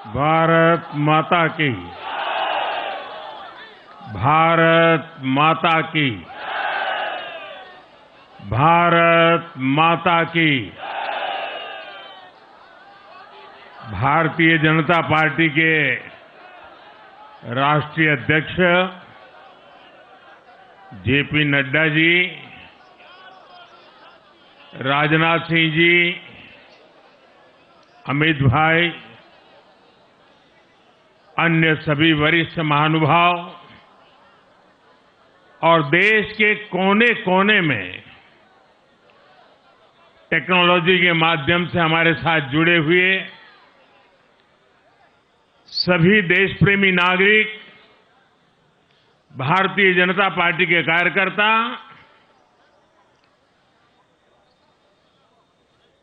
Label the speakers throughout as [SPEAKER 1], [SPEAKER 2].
[SPEAKER 1] भारत माता की। भारत माता की। भारत माता की। भारतीय जनता पार्टी के राष्ट्रीय अध्यक्ष जेपी नड्डा जी, राजनाथ सिंह जी, अमित भाई, अन्य सभी वरिष्ठ महानुभाव और देश के कोने कोने में टेक्नोलॉजी के माध्यम से हमारे साथ जुड़े हुए सभी देशप्रेमी नागरिक, भारतीय जनता पार्टी के कार्यकर्ता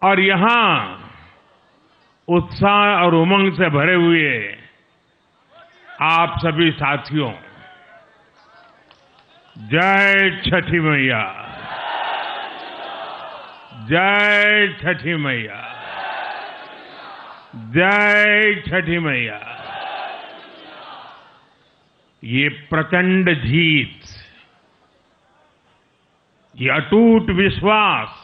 [SPEAKER 1] और यहां उत्साह और उमंग से भरे हुए आप सभी साथियों, जय छठी मैया। जय छठी मैया। जय छठी मैया। ये प्रचंड जीत, ये अटूट विश्वास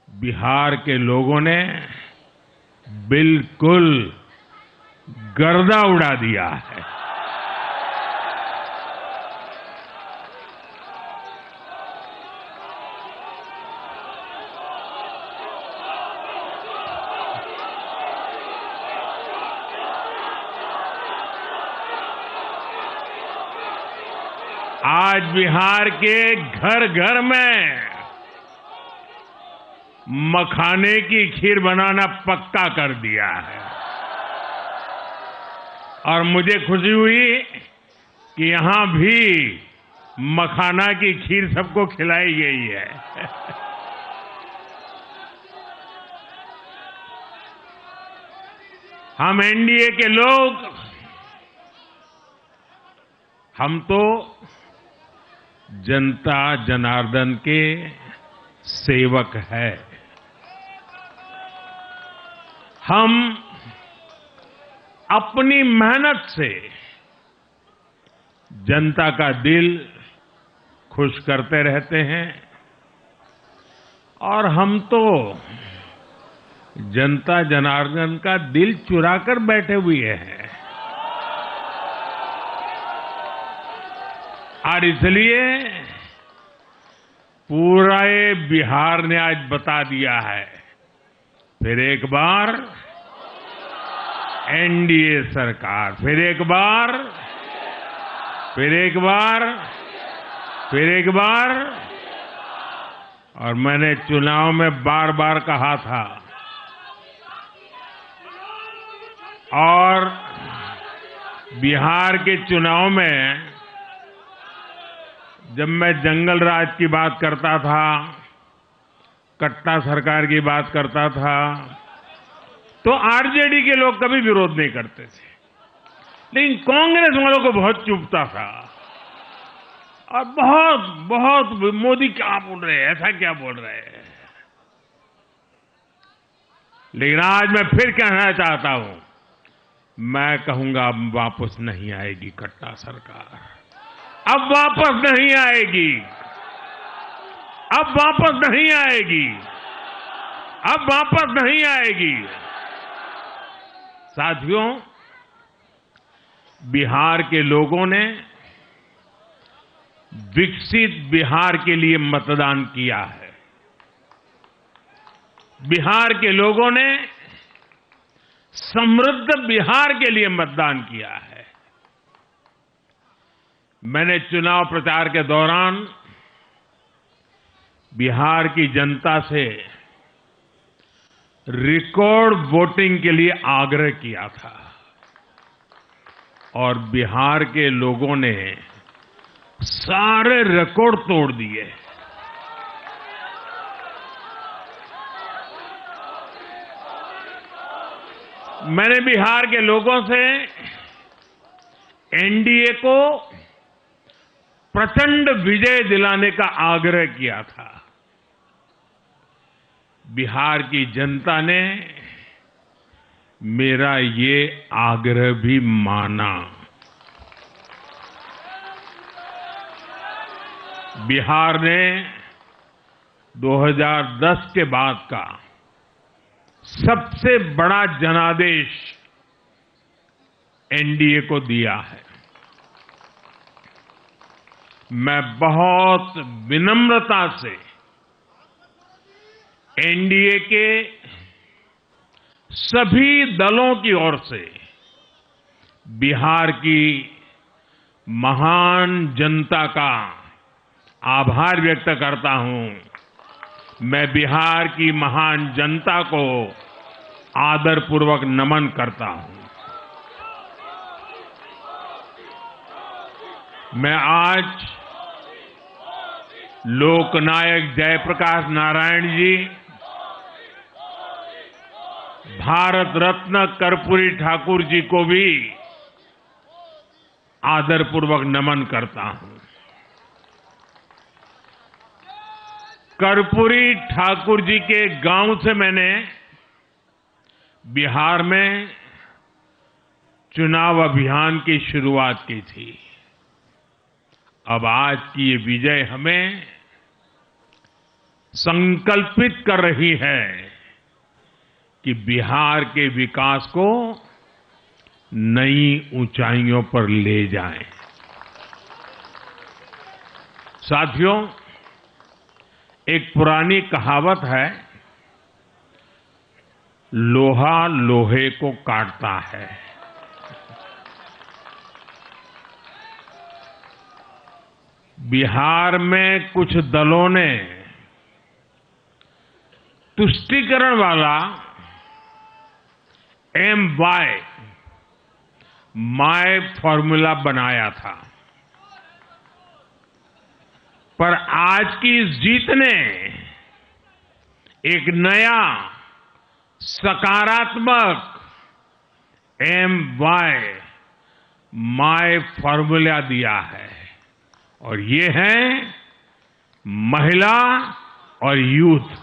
[SPEAKER 1] बिहार के लोगों ने बिल्कुल गर्दा उड़ा दिया है। आज बिहार के घर घर में मखाने की खीर बनाना पक्का कर दिया है और मुझे खुशी हुई कि यहां भी मखाना की खीर सबको खिलाई गई है। हम एनडीए के लोग, हम तो जनता जनार्दन के सेवक है। हम अपनी मेहनत से जनता का दिल खुश करते रहते हैं और हम तो जनता जनार्दन का दिल चुरा कर बैठे हुए हैं। और इसलिए पूरा ये बिहार ने आज बता दिया है, फिर एक बार एनडीए सरकार, फिर एक बार, फिर एक बार, फिर एक बार। और मैंने चुनाव में बार बार कहा था और बिहार के चुनाव में जब मैं जंगल राज की बात करता था, कट्टा सरकार की बात करता था, तो आरजेडी के लोग कभी विरोध नहीं करते थे, लेकिन कांग्रेस वालों को बहुत चुभता था और बहुत बहुत मोदी क्या बोल रहे हैं, ऐसा क्या बोल रहे हैं। लेकिन आज मैं फिर कहना चाहता हूं, मैं कहूंगा अब वापस नहीं आएगी कट्टा सरकार, अब वापस नहीं आएगी, अब वापस नहीं आएगी, अब वापस नहीं आएगी। साथियों, बिहार के लोगों ने विकसित बिहार के लिए मतदान किया है। बिहार के लोगों ने समृद्ध बिहार के लिए मतदान किया है। मैंने चुनाव प्रचार के दौरान बिहार की जनता से रिकॉर्ड वोटिंग के लिए आग्रह किया था और बिहार के लोगों ने सारे रिकॉर्ड तोड़ दिए। मैंने बिहार के लोगों से एनडीए को प्रचंड विजय दिलाने का आग्रह किया था। बिहार की जनता ने मेरा ये आग्रह भी माना। बिहार ने 2010 के बाद का सबसे बड़ा जनादेश एनडीए को दिया है। मैं बहुत विनम्रता से एनडीए के सभी दलों की ओर से बिहार की महान जनता का आभार व्यक्त करता हूं। मैं बिहार की महान जनता को आदरपूर्वक नमन करता हूं। मैं आज लोकनायक जयप्रकाश नारायण जी, भारत रत्न कर्पूरी ठाकुर जी को भी आदरपूर्वक नमन करता हूं। कर्पूरी ठाकुर जी के गांव से मैंने बिहार में चुनाव अभियान की शुरुआत की थी। अब आज की ये विजय हमें संकल्पित कर रही है कि बिहार के विकास को नई ऊंचाइयों पर ले जाएं। साथियों, एक पुरानी कहावत है, लोहा लोहे को काटता है। बिहार में कुछ दलों ने तुष्टीकरण वाला माय फॉर्मूला बनाया था, पर आज की इस जीत ने एक नया सकारात्मक माय फॉर्मूला दिया है, और ये है महिला और यूथ।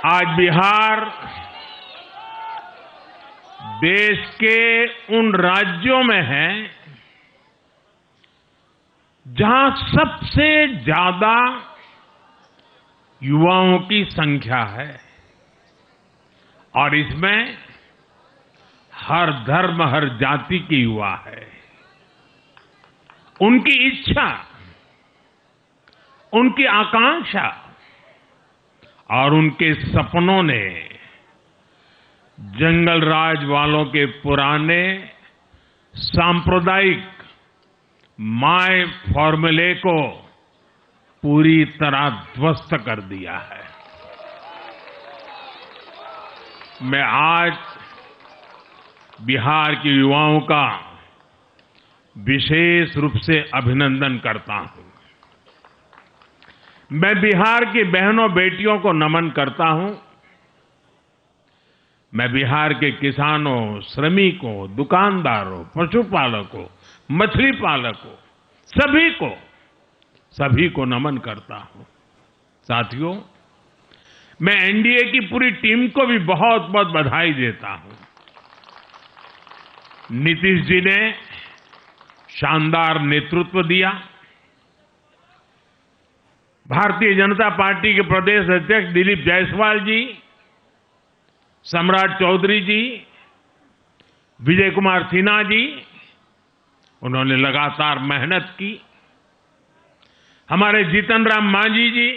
[SPEAKER 1] आज बिहार देश के उन राज्यों में है जहां सबसे ज्यादा युवाओं की संख्या है, और इसमें हर धर्म हर जाति के युवा है। उनकी इच्छा, उनकी आकांक्षा और उनके सपनों ने जंगल राज वालों के पुराने सांप्रदायिक माय फॉर्मूले को पूरी तरह ध्वस्त कर दिया है। मैं आज बिहार के युवाओं का विशेष रूप से अभिनंदन करता हूं। मैं बिहार की बहनों बेटियों को नमन करता हूं। मैं बिहार के किसानों, श्रमिकों, दुकानदारों, पशुपालकों, मछली पालकों, सभी को नमन करता हूं। साथियों, मैं एनडीए की पूरी टीम को भी बहुत बहुत बधाई देता हूं। नीतीश जी ने शानदार नेतृत्व दिया। भारतीय जनता पार्टी के प्रदेश अध्यक्ष दिलीप जायसवाल जी, सम्राट चौधरी जी, विजय कुमार सिन्हा जी, उन्होंने लगातार मेहनत की। हमारे जीतन राम मांझी जी,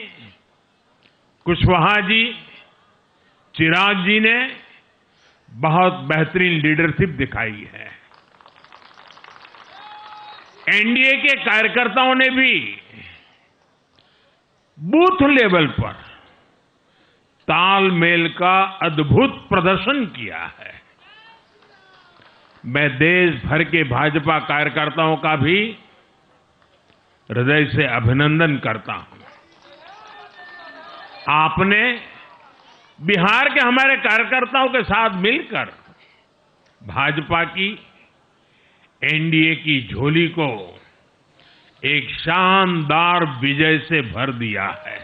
[SPEAKER 1] कुशवाहा जी, चिराग जी ने बहुत बेहतरीन लीडरशिप दिखाई है। एनडीए के कार्यकर्ताओं ने भी बूथ लेवल पर तालमेल का अद्भुत प्रदर्शन किया है। मैं देश भर के भाजपा कार्यकर्ताओं का भी हृदय से अभिनंदन करता हूं। आपने बिहार के हमारे कार्यकर्ताओं के साथ मिलकर भाजपा की एनडीए की झोली को एक शानदार विजय से भर दिया है।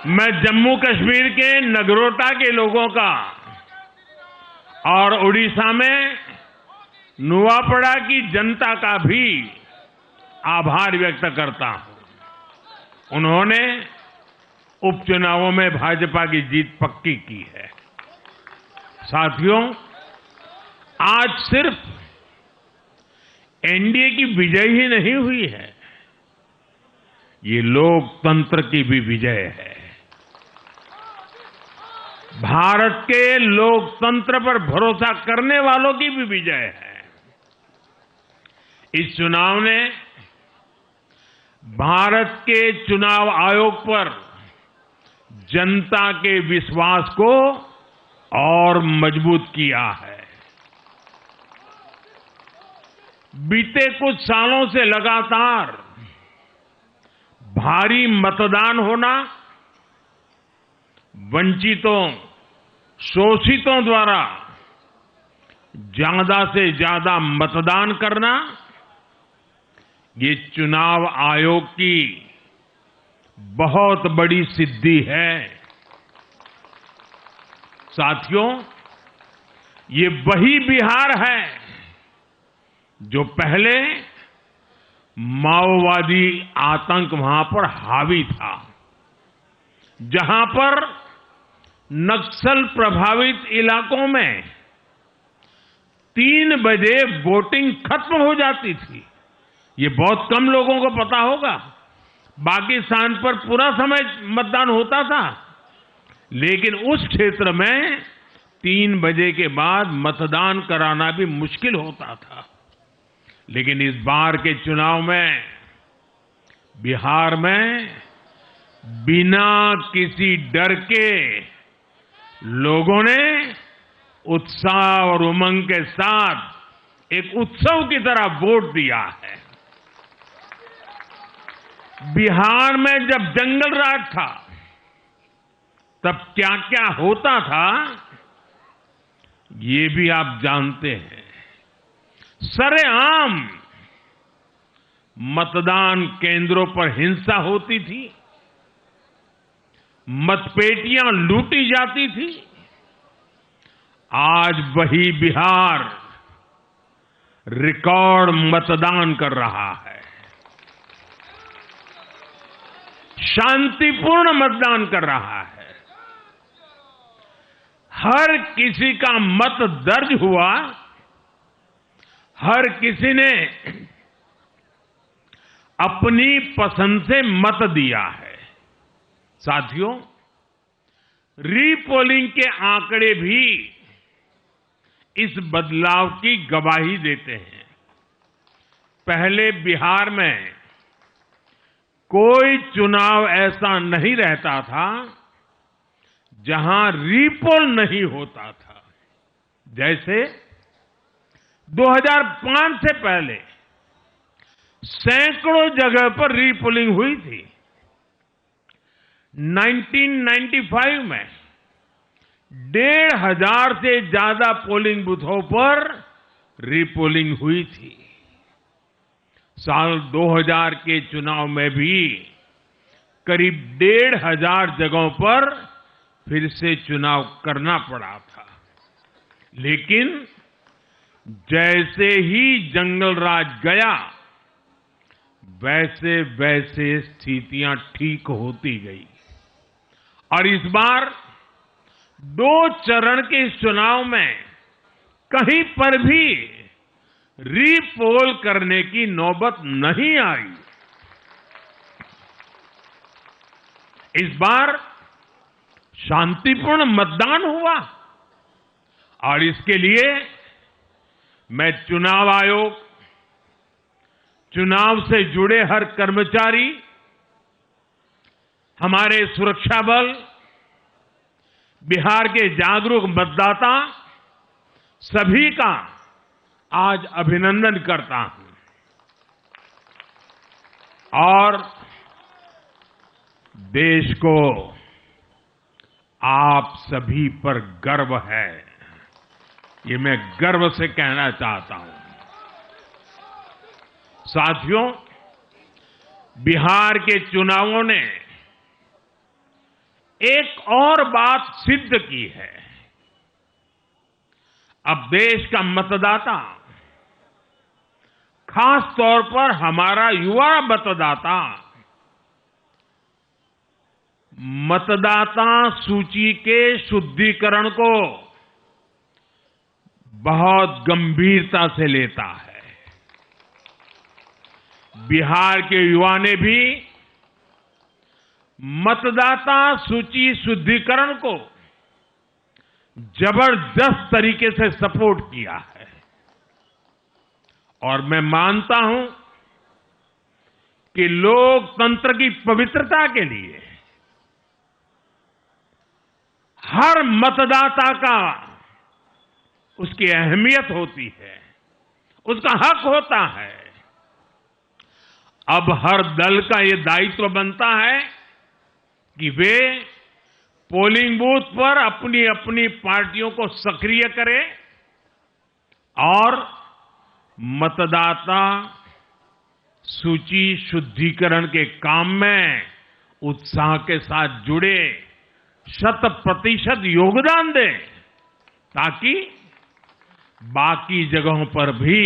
[SPEAKER 1] मैं जम्मू कश्मीर के नगरोटा के लोगों का और उड़ीसा में नुआपड़ा की जनता का भी आभार व्यक्त करता हूं। उन्होंने उपचुनावों में भाजपा की जीत पक्की की है। साथियों, आज सिर्फ एनडीए की विजय ही नहीं हुई है, ये लोकतंत्र की भी विजय है। भारत के लोकतंत्र पर भरोसा करने वालों की भी विजय है। इस चुनाव ने भारत के चुनाव आयोग पर जनता के विश्वास को और मजबूत किया है। बीते कुछ सालों से लगातार भारी मतदान होना, वंचितों, शोषितों द्वारा ज्यादा से ज्यादा मतदान करना, ये चुनाव आयोग की बहुत बड़ी सिद्धि है। साथियों, ये वही बिहार है जो पहले माओवादी आतंक वहां पर हावी था, जहां पर नक्सल प्रभावित इलाकों में 3 बजे वोटिंग खत्म हो जाती थी। ये बहुत कम लोगों को पता होगा। बाकी स्थान पर पूरा समय मतदान होता था, लेकिन उस क्षेत्र में 3 बजे के बाद मतदान कराना भी मुश्किल होता था। लेकिन इस बार के चुनाव में बिहार में बिना किसी डर के लोगों ने उत्साह और उमंग के साथ एक उत्सव की तरह वोट दिया है। बिहार में जब जंगल राज था, तब क्या क्या होता था, ये भी आप जानते हैं। सरेआम मतदान केंद्रों पर हिंसा होती थी, मतपेटियां लूटी जाती थी। आज वही बिहार रिकॉर्ड मतदान कर रहा है, शांतिपूर्ण मतदान कर रहा है। हर किसी का मत दर्ज हुआ, हर किसी ने अपनी पसंद से मत दिया है। साथियों, रीपोलिंग के आंकड़े भी इस बदलाव की गवाही देते हैं। पहले बिहार में कोई चुनाव ऐसा नहीं रहता था जहां रीपोल नहीं होता था। जैसे 2005 से पहले सैकड़ों जगह पर रीपोलिंग हुई थी। 1995 में 1,500 से ज्यादा पोलिंग बूथों पर रीपोलिंग हुई थी। साल 2000 के चुनाव में भी करीब 1,500 जगहों पर फिर से चुनाव करना पड़ा था। लेकिन जैसे ही जंगल राज गया, वैसे वैसे स्थितियां ठीक होती गई और इस बार 2 चरण के इस चुनाव में कहीं पर भी रीपोल करने की नौबत नहीं आई। इस बार शांतिपूर्ण मतदान हुआ और इसके लिए मैं चुनाव आयोग, चुनाव से जुड़े हर कर्मचारी, हमारे सुरक्षा बल, बिहार के जागरूक मतदाता, सभी का आज अभिनंदन करता हूं और देश को आप सभी पर गर्व है। ये मैं गर्व से कहना चाहता हूं। साथियों, बिहार के चुनावों ने एक और बात सिद्ध की है। अब देश का मतदाता, खास तौर पर हमारा युवा मतदाता, मतदाता सूची के शुद्धिकरण को बहुत गंभीरता से लेता है। बिहार के युवा ने भी मतदाता सूची शुद्धिकरण को जबरदस्त तरीके से सपोर्ट किया है और मैं मानता हूं कि लोकतंत्र की पवित्रता के लिए हर मतदाता का उसकी अहमियत होती है, उसका हक होता है। अब हर दल का ये दायित्व बनता है कि वे पोलिंग बूथ पर अपनी अपनी पार्टियों को सक्रिय करें और मतदाता सूची शुद्धिकरण के काम में उत्साह के साथ जुड़े, 100% योगदान दें, ताकि बाकी जगहों पर भी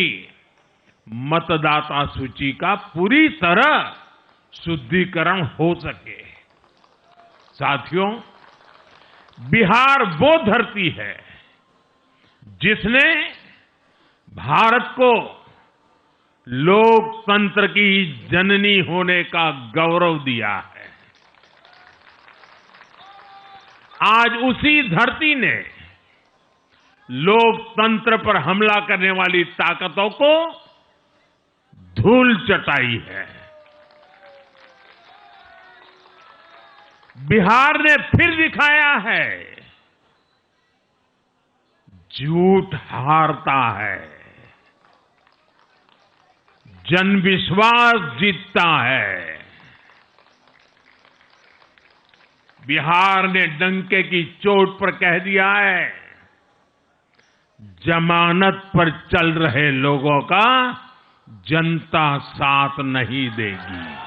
[SPEAKER 1] मतदाता सूची का पूरी तरह शुद्धिकरण हो सके। साथियों, बिहार वो धरती है जिसने भारत को लोकतंत्र की जननी होने का गौरव दिया है। आज उसी धरती ने लोकतंत्र पर हमला करने वाली ताकतों को धूल चटाई है। बिहार ने फिर दिखाया है, झूठ हारता है, जनविश्वास जीतता है। बिहार ने डंके की चोट पर कह दिया है, जमानत पर चल रहे लोगों का जनता साथ नहीं देगी।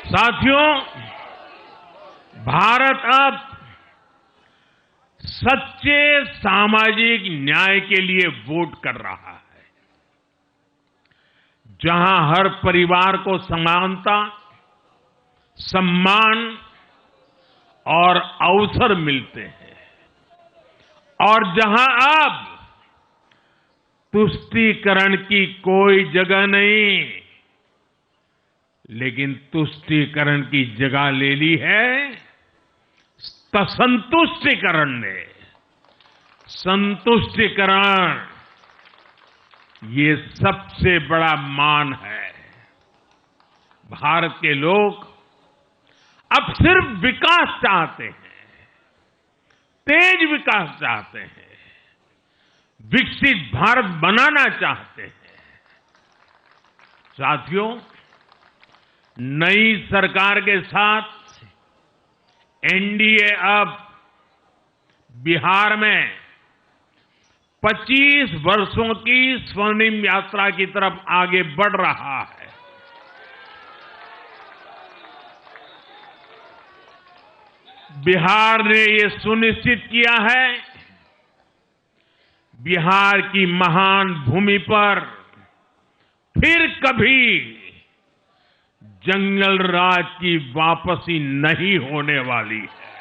[SPEAKER 1] साथियों, भारत अब सच्चे सामाजिक न्याय के लिए वोट कर रहा है, जहां हर परिवार को समानता, सम्मान और अवसर मिलते हैं और जहां अब तुष्टीकरण की कोई जगह नहीं, लेकिन तुष्टीकरण की जगह ले ली है संतुष्टीकरण ने। संतुष्टीकरण ये सबसे बड़ा मान है। भारत के लोग अब सिर्फ विकास चाहते हैं, तेज विकास चाहते हैं, विकसित भारत बनाना चाहते हैं। साथियों, नई सरकार के साथ एनडीए अब बिहार में 25 वर्षों की स्वर्णिम यात्रा की तरफ आगे बढ़ रहा है। बिहार ने ये सुनिश्चित किया है, बिहार की महान भूमि पर फिर कभी जंगल राज की वापसी नहीं होने वाली है।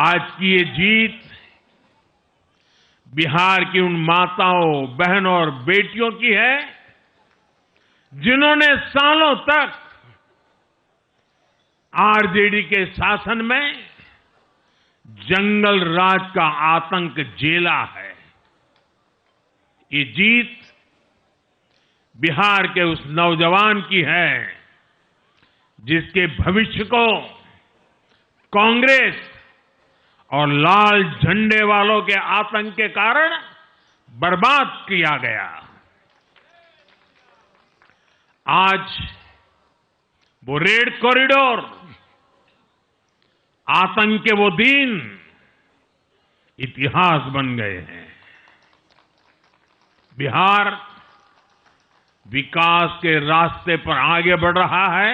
[SPEAKER 1] आज की ये जीत बिहार की उन माताओं, बहनों और बेटियों की है जिन्होंने सालों तक आरजेडी के शासन में जंगल राज का आतंक झेला है। ये जीत बिहार के उस नौजवान की है जिसके भविष्य को कांग्रेस और लाल झंडे वालों के आतंक के कारण बर्बाद किया गया। आज वो रेड कॉरिडोर, आतंक के वो दिन इतिहास बन गए हैं। बिहार विकास के रास्ते पर आगे बढ़ रहा है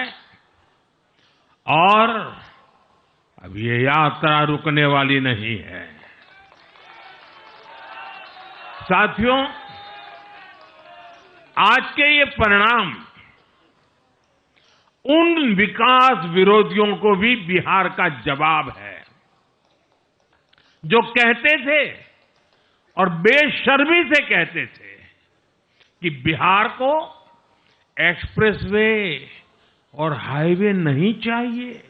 [SPEAKER 1] और अब ये यात्रा रुकने वाली नहीं है। साथियों, आज के ये परिणाम उन विकास विरोधियों को भी बिहार का जवाब है जो कहते थे और बेशर्मी से कहते थे कि बिहार को एक्सप्रेसवे और हाईवे नहीं चाहिए,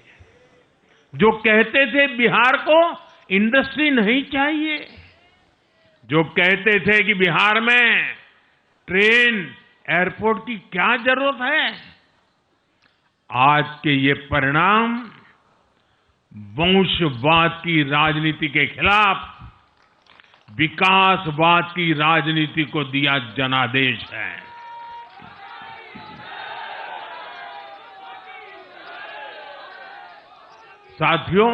[SPEAKER 1] जो कहते थे बिहार को इंडस्ट्री नहीं चाहिए, जो कहते थे कि बिहार में ट्रेन एयरपोर्ट की क्या जरूरत है। आज के ये परिणाम वंशवाद की राजनीति के खिलाफ विकासवाद की राजनीति को दिया जनादेश है। साथियों,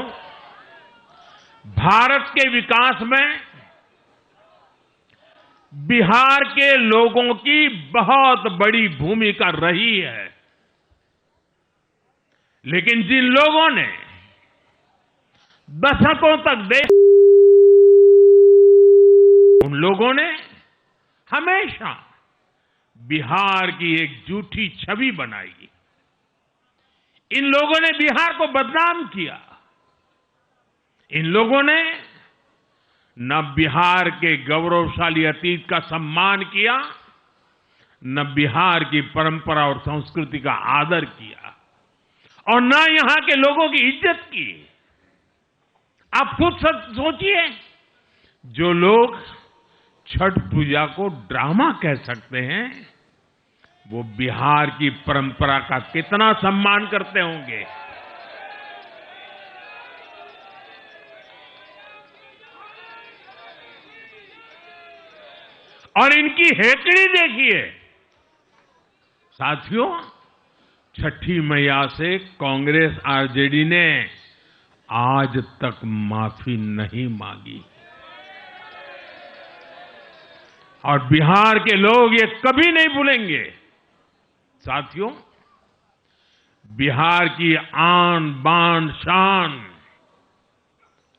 [SPEAKER 1] भारत के विकास में बिहार के लोगों की बहुत बड़ी भूमिका रही है, लेकिन जिन लोगों ने दशकों तक देश, उन लोगों ने हमेशा बिहार की एक झूठी छवि बनाई। इन लोगों ने बिहार को बदनाम किया। इन लोगों ने न बिहार के गौरवशाली अतीत का सम्मान किया, न बिहार की परंपरा और संस्कृति का आदर किया और न यहां के लोगों की इज्जत की। आप खुद सोचिए, जो लोग छठ पूजा को ड्रामा कह सकते हैं, वो बिहार की परंपरा का कितना सम्मान करते होंगे। और इनकी हेकड़ी देखिए। साथियों, छठी मैया से कांग्रेस आरजेडी ने आज तक माफी नहीं मांगी और बिहार के लोग ये कभी नहीं भूलेंगे। साथियों, बिहार की आन बान शान,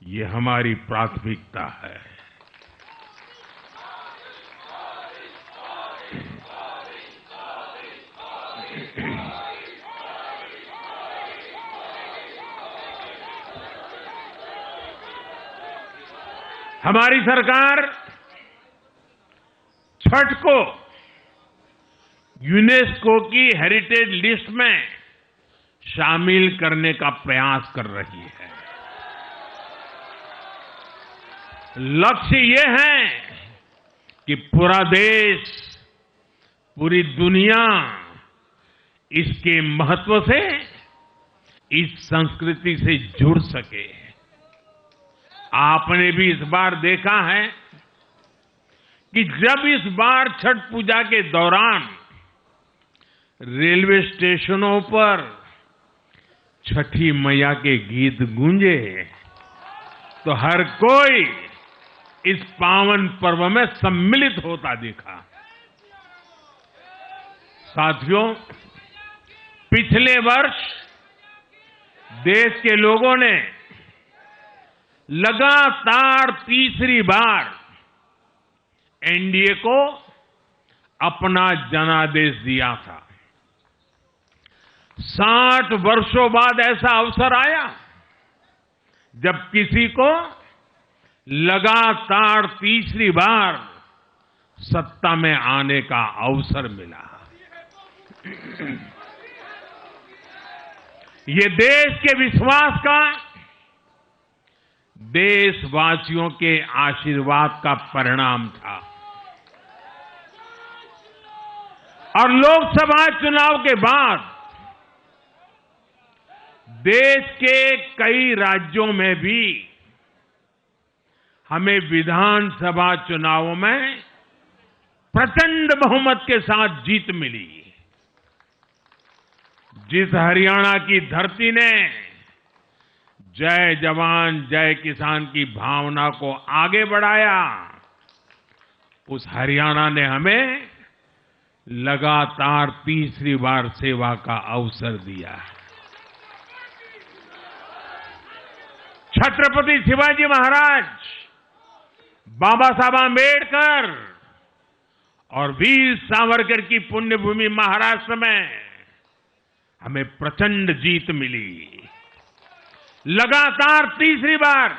[SPEAKER 1] ये हमारी प्राथमिकता है। हमारी सरकार छठ को यूनेस्को की हेरिटेज लिस्ट में शामिल करने का प्रयास कर रही है। लक्ष्य ये है कि पूरा देश, पूरी दुनिया इसके महत्व से, इस संस्कृति से जुड़ सके। आपने भी इस बार देखा है कि जब इस बार छठ पूजा के दौरान रेलवे स्टेशनों पर छठी मैया के गीत गूंजे, तो हर कोई इस पावन पर्व में सम्मिलित होता दिखा। साथियों, पिछले वर्ष देश के लोगों ने लगातार तीसरी बार एनडीए को अपना जनादेश दिया था। 60 वर्षों बाद ऐसा अवसर आया जब किसी को लगातार तीसरी बार सत्ता में आने का अवसर मिला। ये देश के विश्वास का, देशवासियों के आशीर्वाद का परिणाम था। और लोकसभा चुनाव के बाद देश के कई राज्यों में भी हमें विधानसभा चुनावों में प्रचंड बहुमत के साथ जीत मिली। जिस हरियाणा की धरती ने जय जवान जय किसान की भावना को आगे बढ़ाया, उस हरियाणा ने हमें लगातार तीसरी बार सेवा का अवसर दिया है। छत्रपति शिवाजी महाराज, बाबा साहब आंबेडकर और वीर सावरकर की पुण्यभूमि महाराष्ट्र में हमें प्रचंड जीत मिली। लगातार तीसरी बार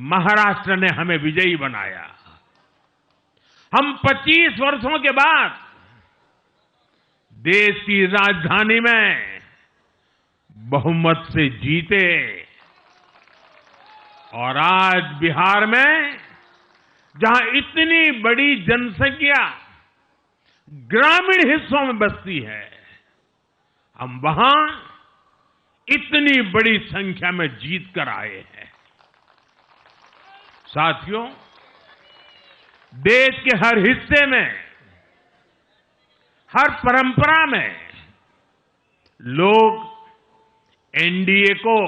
[SPEAKER 1] महाराष्ट्र ने हमें विजयी बनाया। हम 25 वर्षों के बाद देश की राजधानी में बहुमत से जीते और आज बिहार में जहां इतनी बड़ी जनसंख्या ग्रामीण हिस्सों में बसती है, हम वहां इतनी बड़ी संख्या में जीत कर आए हैं। साथियों, देश के हर हिस्से में, हर परंपरा में लोग एनडीए को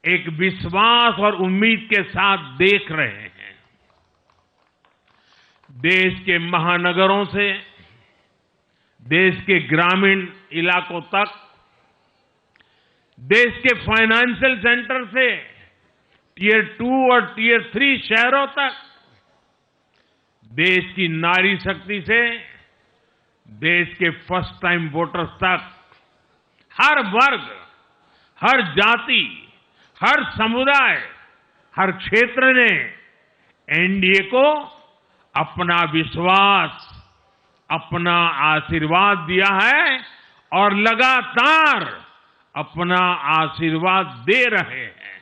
[SPEAKER 1] एक विश्वास और उम्मीद के साथ देख रहे हैं। देश के महानगरों से देश के ग्रामीण इलाकों तक, देश के फाइनेंशियल सेंटर से टियर 2 और टियर 3 शहरों तक, देश की नारी शक्ति से देश के फर्स्ट टाइम वोटर्स तक, हर वर्ग, हर जाति, हर समुदाय, हर क्षेत्र ने एनडीए को अपना विश्वास, अपना आशीर्वाद दिया है और लगातार अपना आशीर्वाद दे रहे हैं।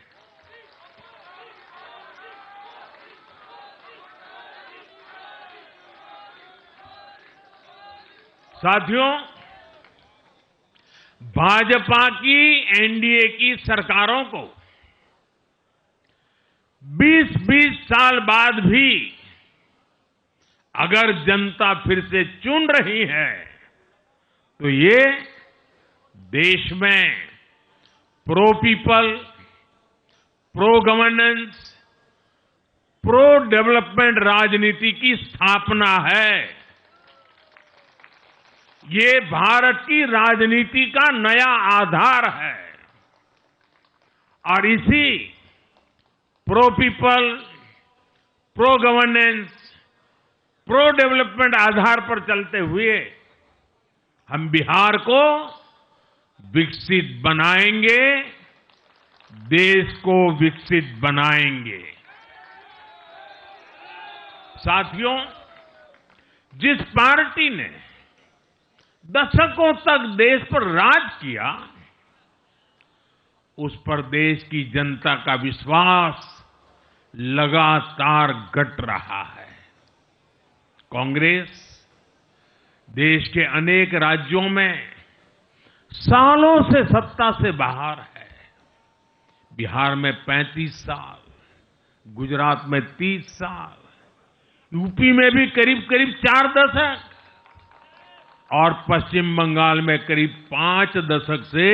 [SPEAKER 1] साथियों, भाजपा की एनडीए की सरकारों को 20-20 साल बाद भी अगर जनता फिर से चुन रही है तो ये देश में pro people, pro governance, pro development राजनीति की स्थापना है। ये भारत की राजनीति का नया आधार है और इसी pro people, pro governance, pro development आधार पर चलते हुए हम बिहार को विकसित बनाएंगे, देश को विकसित बनाएंगे। साथियों, जिस पार्टी ने दशकों तक देश पर राज किया, उस पर देश की जनता का विश्वास लगातार घट रहा है। कांग्रेस देश के अनेक राज्यों में सालों से सत्ता से बाहर है। बिहार में 35 साल, गुजरात में 30 साल, यूपी में भी करीब 4 दशक और पश्चिम बंगाल में करीब 5 दशक से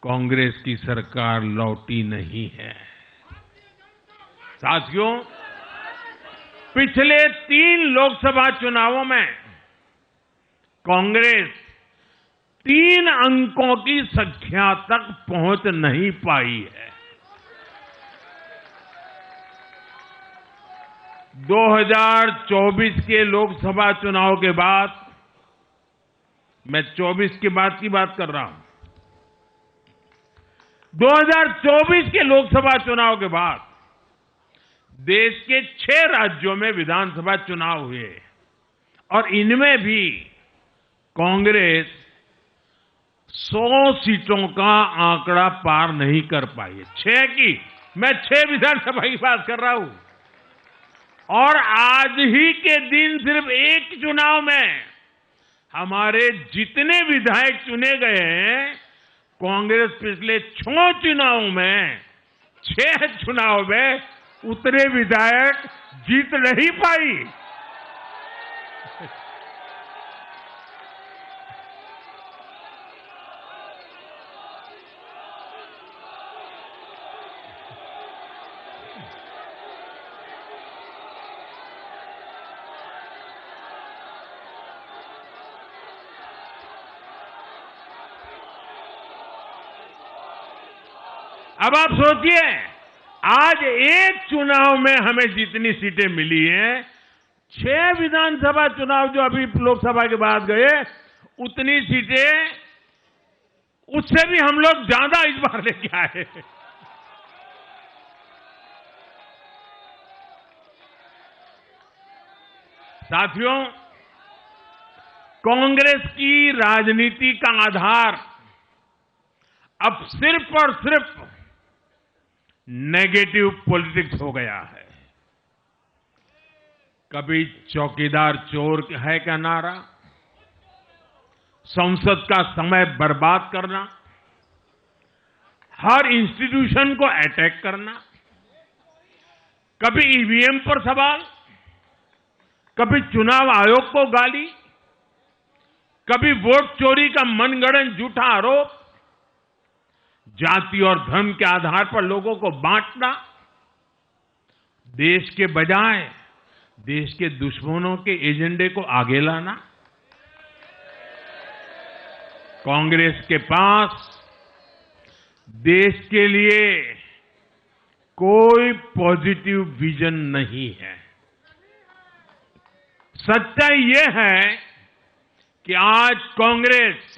[SPEAKER 1] कांग्रेस की सरकार लौटी नहीं है। साथियों, पिछले 3 लोकसभा चुनावों में कांग्रेस 3 अंकों की संख्या तक पहुंच नहीं पाई है। 2024 के लोकसभा चुनाव के बाद, मैं 24 के बाद की बात कर रहा हूं, 2024 के लोकसभा चुनाव के बाद देश के 6 राज्यों में विधानसभा चुनाव हुए और इनमें भी कांग्रेस 100 सीटों का आंकड़ा पार नहीं कर पाई है। 6 की, मैं 6 विधानसभा की बात कर रहा हूं। और आज ही के दिन सिर्फ एक चुनाव में हमारे जितने विधायक चुने गए हैं, कांग्रेस पिछले 6 चुनावों में 6 चुनाव में उतने विधायक जीत नहीं पाई। अब आप सोचिए, आज एक चुनाव में हमें जितनी सीटें मिली हैं, 6 विधानसभा चुनाव जो अभी लोकसभा के बाद गए, उतनी सीटें उससे भी हम लोग ज्यादा इस बार लेके आए। साथियों, कांग्रेस की राजनीति का आधार अब सिर्फ और सिर्फ नेगेटिव पॉलिटिक्स हो गया है। कभी चौकीदार चोर है का नारा, संसद का समय बर्बाद करना, हर इंस्टीट्यूशन को अटैक करना, कभी ईवीएम पर सवाल, कभी चुनाव आयोग को गाली, कभी वोट चोरी का मनगढ़ंत झूठा आरोप, जाति और धर्म के आधार पर लोगों को बांटना, देश के बजाय देश के दुश्मनों के एजेंडे को आगे लाना। कांग्रेस के पास देश के लिए कोई पॉजिटिव विजन नहीं है। सच्चाई यह है कि आज कांग्रेस,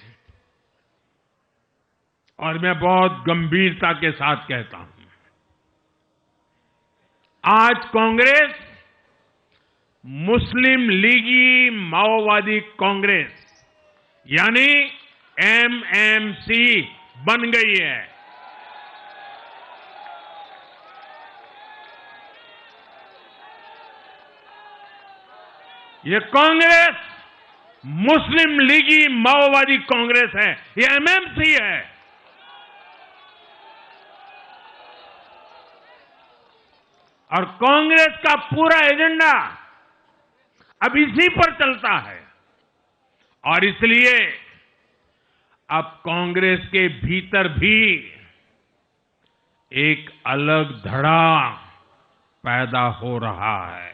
[SPEAKER 1] और मैं बहुत गंभीरता के साथ कहता हूं, आज कांग्रेस मुस्लिम लीगी माओवादी कांग्रेस यानी एमएमसी बन गई है। ये कांग्रेस मुस्लिम लीगी माओवादी कांग्रेस है, ये एमएमसी है। और कांग्रेस का पूरा एजेंडा अब इसी पर चलता है, और इसलिए अब कांग्रेस के भीतर भी एक अलग धड़ा पैदा हो रहा है,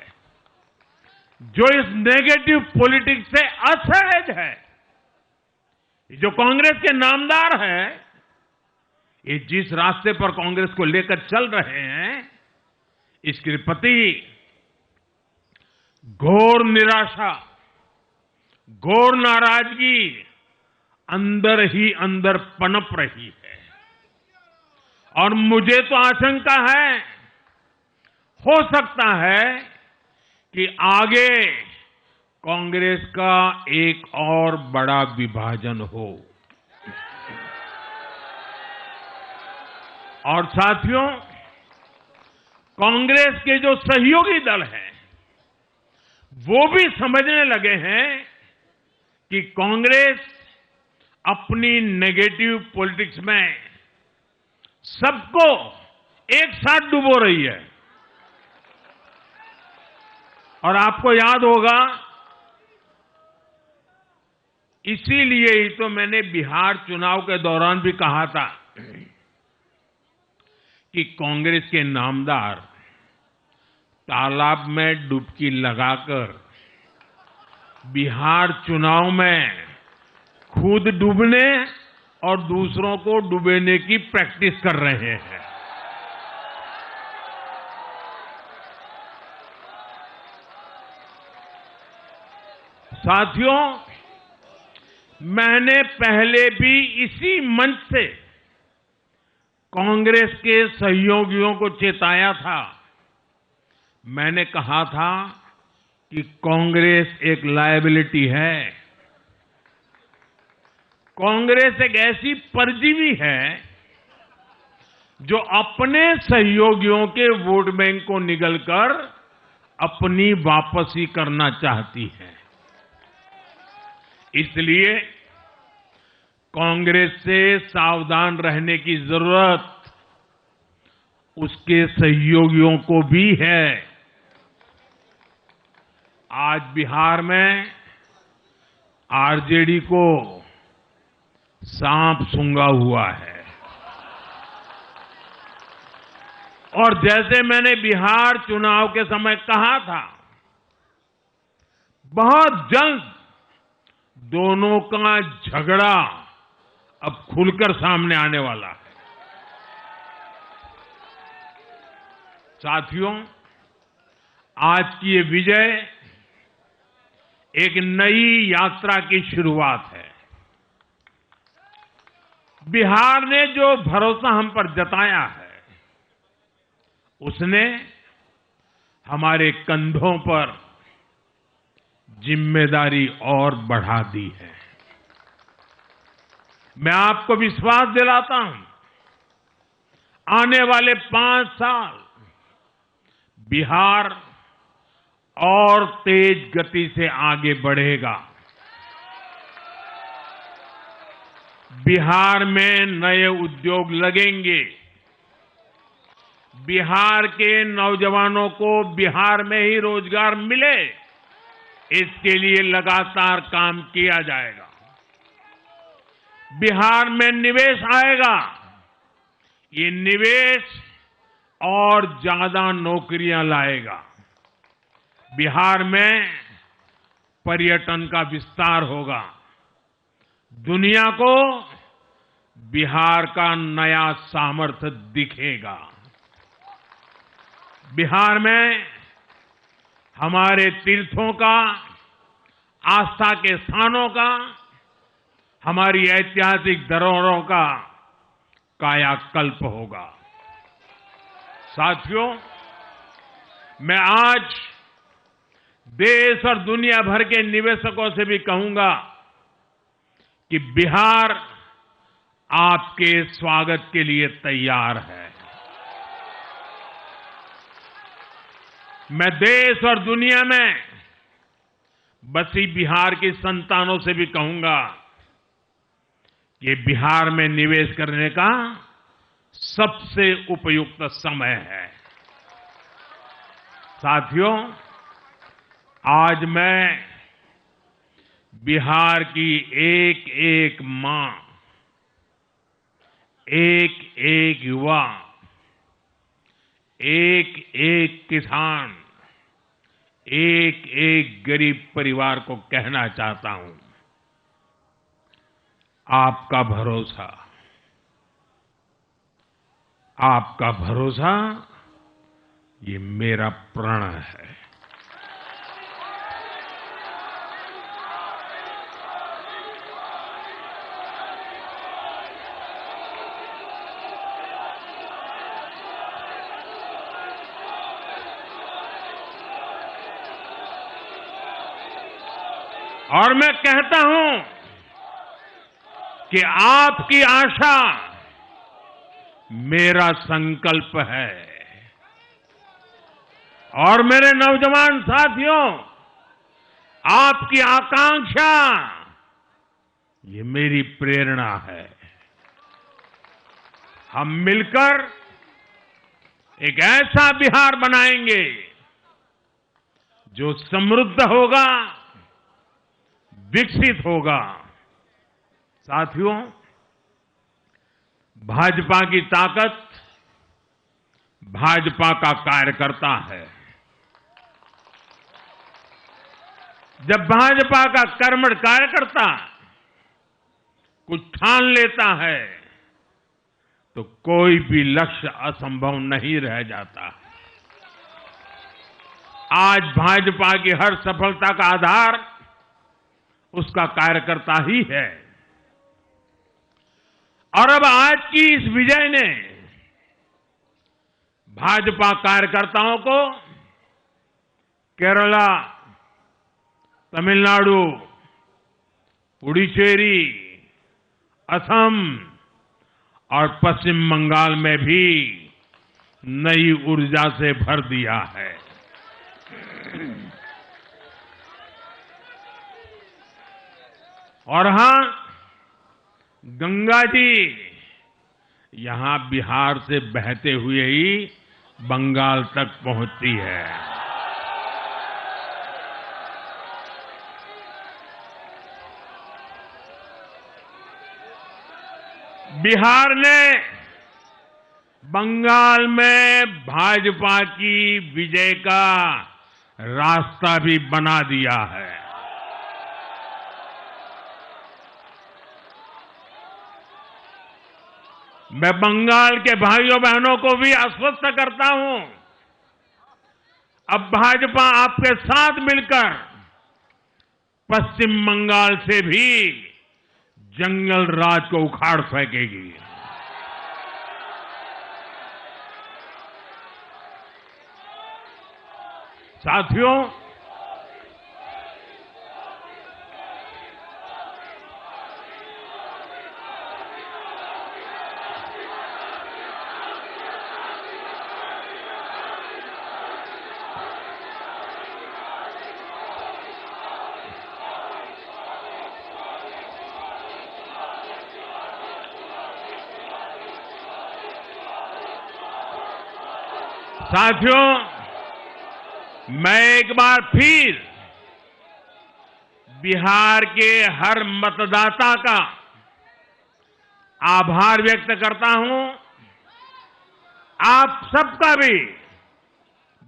[SPEAKER 1] जो इस नेगेटिव पॉलिटिक्स से असहज है। जो कांग्रेस के नामदार हैं, ये जिस रास्ते पर कांग्रेस को लेकर चल रहे हैं, इसके प्रति घोर निराशा, घोर नाराजगी अंदर ही अंदर पनप रही है। और मुझे तो आशंका है, हो सकता है कि आगे कांग्रेस का एक और बड़ा विभाजन हो। और साथियों, कांग्रेस के जो सहयोगी दल हैं, वो भी समझने लगे हैं कि कांग्रेस अपनी नेगेटिव पॉलिटिक्स में सबको एक साथ डुबो रही है। और आपको याद होगा, इसीलिए ही तो मैंने बिहार चुनाव के दौरान भी कहा था कि कांग्रेस के नामदार तालाब में डुबकी लगाकर बिहार चुनाव में खुद डूबने और दूसरों को डुबेने की प्रैक्टिस कर रहे हैं। साथियों, मैंने पहले भी इसी मंच से कांग्रेस के सहयोगियों को चेताया था। मैंने कहा था कि कांग्रेस एक लायबिलिटी है, कांग्रेस एक ऐसी परजीवी है जो अपने सहयोगियों के वोट बैंक को निगलकर अपनी वापसी करना चाहती है। इसलिए कांग्रेस से सावधान रहने की जरूरत उसके सहयोगियों को भी है। आज बिहार में आरजेडी को सांप सूंघा हुआ है और जैसे मैंने बिहार चुनाव के समय कहा था, बहुत जल्द दोनों का झगड़ा अब खुलकर सामने आने वाला है। साथियों, आज की ये विजय एक नई यात्रा की शुरुआत है। बिहार ने जो भरोसा हम पर जताया है, उसने हमारे कंधों पर जिम्मेदारी और बढ़ा दी है। मैं आपको विश्वास दिलाता हूं, आने वाले 5 साल बिहार और तेज गति से आगे बढ़ेगा। बिहार में नए उद्योग लगेंगे। बिहार के नौजवानों को बिहार में ही रोजगार मिले, इसके लिए लगातार काम किया जाएगा। बिहार में निवेश आएगा। ये निवेश और ज्यादा नौकरियां लाएगा। बिहार में पर्यटन का विस्तार होगा। दुनिया को बिहार का नया सामर्थ्य दिखेगा। बिहार में हमारे तीर्थों का, आस्था के स्थानों का, हमारी ऐतिहासिक धरोहरों का कायाकल्प होगा। साथियों, मैं आज देश और दुनिया भर के निवेशकों से भी कहूंगा कि बिहार आपके स्वागत के लिए तैयार है। मैं देश और दुनिया में बसी बिहार की संतानों से भी कहूंगा कि बिहार में निवेश करने का सबसे उपयुक्त समय है। साथियों, आज मैं बिहार की एक एक मां, एक एक युवा, एक एक किसान, एक एक गरीब परिवार को कहना चाहता हूं, आपका भरोसा, आपका भरोसा ये मेरा प्रण है। और मैं कहता हूं कि आपकी आशा मेरा संकल्प है। और मेरे नौजवान साथियों, आपकी आकांक्षा ये मेरी प्रेरणा है। हम मिलकर एक ऐसा बिहार बनाएंगे जो समृद्ध होगा, विकसित होगा। साथियों, भाजपा की ताकत भाजपा का कार्यकर्ता है। जब भाजपा का कर्मठ कार्यकर्ता कुछ ठान लेता है तो कोई भी लक्ष्य असंभव नहीं रह जाता। आज भाजपा की हर सफलता का आधार उसका कार्यकर्ता ही है। और अब आज की इस विजय ने भाजपा कार्यकर्ताओं को केरला, तमिलनाडु, पुडुचेरी, असम और पश्चिम बंगाल में भी नई ऊर्जा से भर दिया है। और हां, गंगा जी यहां बिहार से बहते हुए ही बंगाल तक पहुंचती है। बिहार ने बंगाल में भाजपा की विजय का रास्ता भी बना दिया है। मैं बंगाल के भाइयों बहनों को भी आश्वस्त करता हूं, अब भाजपा आपके साथ मिलकर पश्चिम बंगाल से भी जंगल राज को उखाड़ फेंकेगी। साथियों, मैं एक बार फिर बिहार के हर मतदाता का आभार व्यक्त करता हूं। आप सबका भी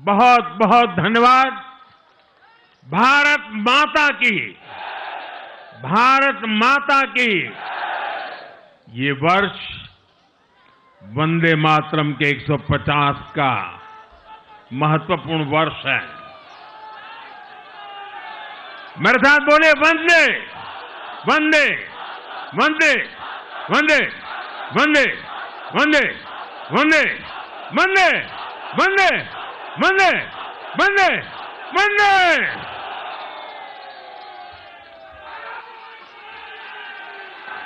[SPEAKER 1] बहुत बहुत धन्यवाद। भारत माता की ये वर्ष वंदे मातरम के 150 का महत्वपूर्ण वर्ष है। मेरे साथ बोले, वंदे वंदे वंदे वंदे वंदे वंदे वंदे वंदे वंदे वंदे वंदे वंदे।